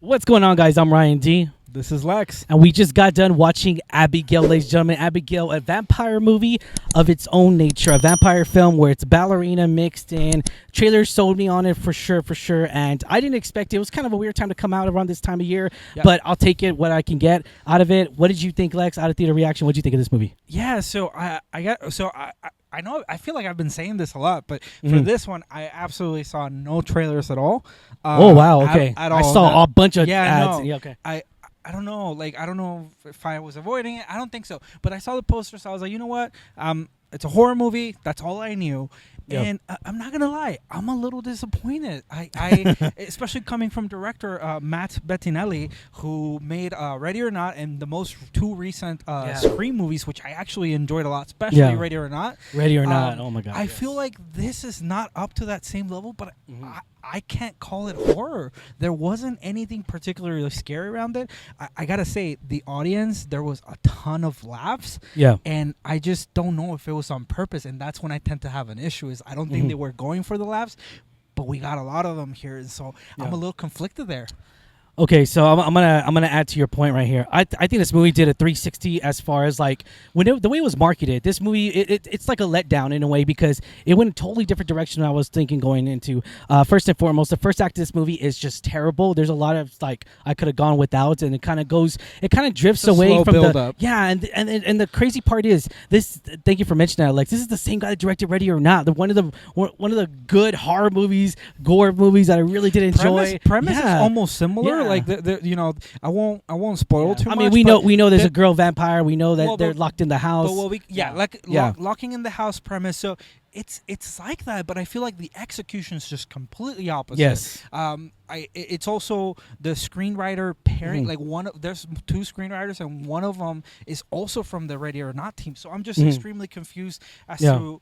What's going on, guys? I'm Ryan D. This is Lex. And we just got done watching Abigail, ladies and gentlemen. Abigail, a vampire movie of its own nature. A vampire film where it's ballerina mixed in. Trailer sold me on it for sure. And I didn't expect it. It was kind of a weird time to come out around this time of year. Yeah. But I'll take it, what I can get out of it. What did you think, Lex? Out of theater reaction, what did you think of this movie? Yeah, I know, I feel like I've been saying this a lot, but for this one, I absolutely saw no trailers at all. Oh, wow, okay. At all. I saw a bunch of ads. No, yeah, okay. I don't know. Like, I don't know if I was avoiding it. I don't think so. But I saw the poster, so I was like, you know what? It's a horror movie. That's all I knew. Yep. And I'm not gonna lie, I'm a little disappointed. I especially coming from director Matt Bettinelli, who made Ready or Not and the most two recent Scream movies, which I actually enjoyed a lot, especially Ready or Not. Ready or Not. Oh my God. I feel like this is not up to that same level, but I can't call it horror. There wasn't anything particularly scary around it. I gotta say, the audience, there was a ton of laughs. Yeah. And I just don't know if it was on purpose, and that's when I tend to have an issue. Is I don't think they were going for the laughs, but we got a lot of them here, and so I'm a little conflicted there. Okay, so I'm gonna add to your point right here. I think this movie did a 360 as far as like the way it was marketed. This movie it's like a letdown in a way because it went a totally different direction than I was thinking going into. First and foremost, the first act of this movie is just terrible. There's a lot of like I could have gone without, and it kind of drifts away from the up. Yeah, and the crazy part is this. Thank you for mentioning that, Alex. This is the same guy that directed Ready or Not, one of the good horror movies, gore movies that I really did enjoy. Premise is almost similar. Yeah. Like I won't spoil too much. I mean, we know there's a girl vampire. We know that they're locked in the house. Locking in the house premise. So it's like that, but I feel like the execution is just completely opposite. Yes. It's also the screenwriter pairing. Like there's two screenwriters, and one of them is also from the Ready or Not team. So I'm just extremely confused as to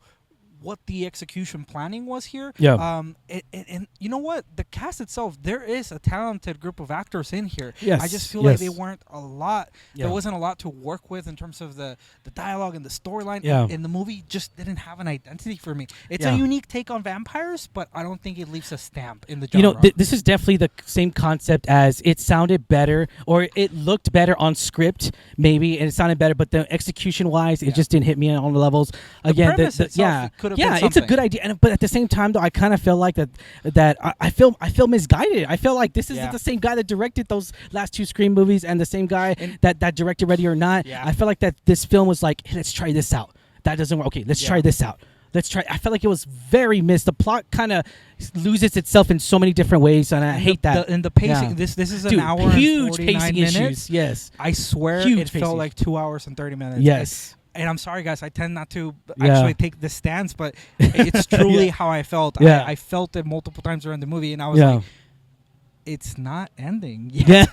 what the execution planning was here. Yeah. And you know what? The cast itself, there is a talented group of actors in here. Yes. I just feel like they weren't a lot. Yeah. There wasn't a lot to work with in terms of the dialogue and the storyline. Yeah. And the movie just didn't have an identity for me. It's a unique take on vampires, but I don't think it leaves a stamp in the genre. This is definitely the same concept as it sounded better or it looked better on script, maybe, and it sounded better, but the execution-wise, it just didn't hit me on the levels. Again, it's a good idea, but at the same time, though, I kind of feel like that I feel misguided. I feel like this isn't the same guy that directed those last two Scream movies and the same guy that directed Ready or Not. Yeah. I feel like that this film was like, hey, let's try this out. That doesn't work. Okay, let's try this out. Let's try. I felt like it was very missed. The plot kind of loses itself in so many different ways, and I hate that. And the pacing. This is an hour and 49 pacing minutes. Issues. Yes, I swear it felt like 2 hours and 30 minutes. Yes. And I'm sorry, guys. I tend not to actually take this stance, but it's truly how I felt. Yeah. I felt it multiple times during the movie, and I was like, it's not ending. Yeah.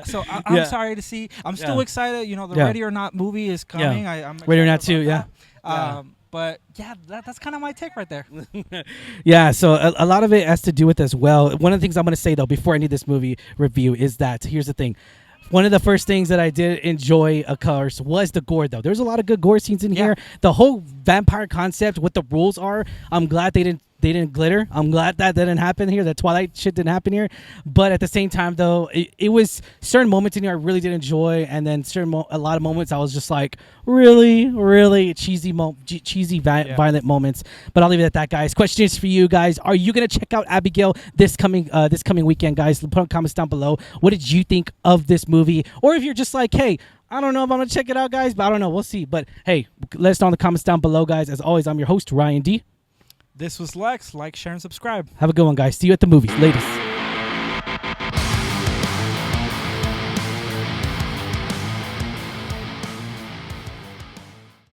So I'm sorry to see. I'm still excited. The Ready or Not movie is coming. I'm Ready or Not too. But that's kind of my take right there. Yeah, so a lot of it has to do with as well. One of the things I'm going to say, though, before I end this movie review is that, here's the thing. One of the first things that I did enjoy, of course, was the gore, though. There's a lot of good gore scenes in here. The whole vampire concept, what the rules are, I'm glad they didn't glitter. I'm glad that didn't happen here. The Twilight shit didn't happen here. But at the same time, though, it was certain moments in here I really did enjoy, and then a lot of moments I was just like, really cheesy, violent moments. But I'll leave it at that, guys. Question is for you guys: are you gonna check out Abigail this coming weekend, guys? Put comments down below. What did you think of this movie? Or if you're just like, hey, I don't know if I'm gonna check it out, guys, but I don't know. We'll see. But hey, let us know in the comments down below, guys. As always, I'm your host, Ryan D. This was Lex. Like, share, and subscribe. Have a good one, guys. See you at the movies. Latest.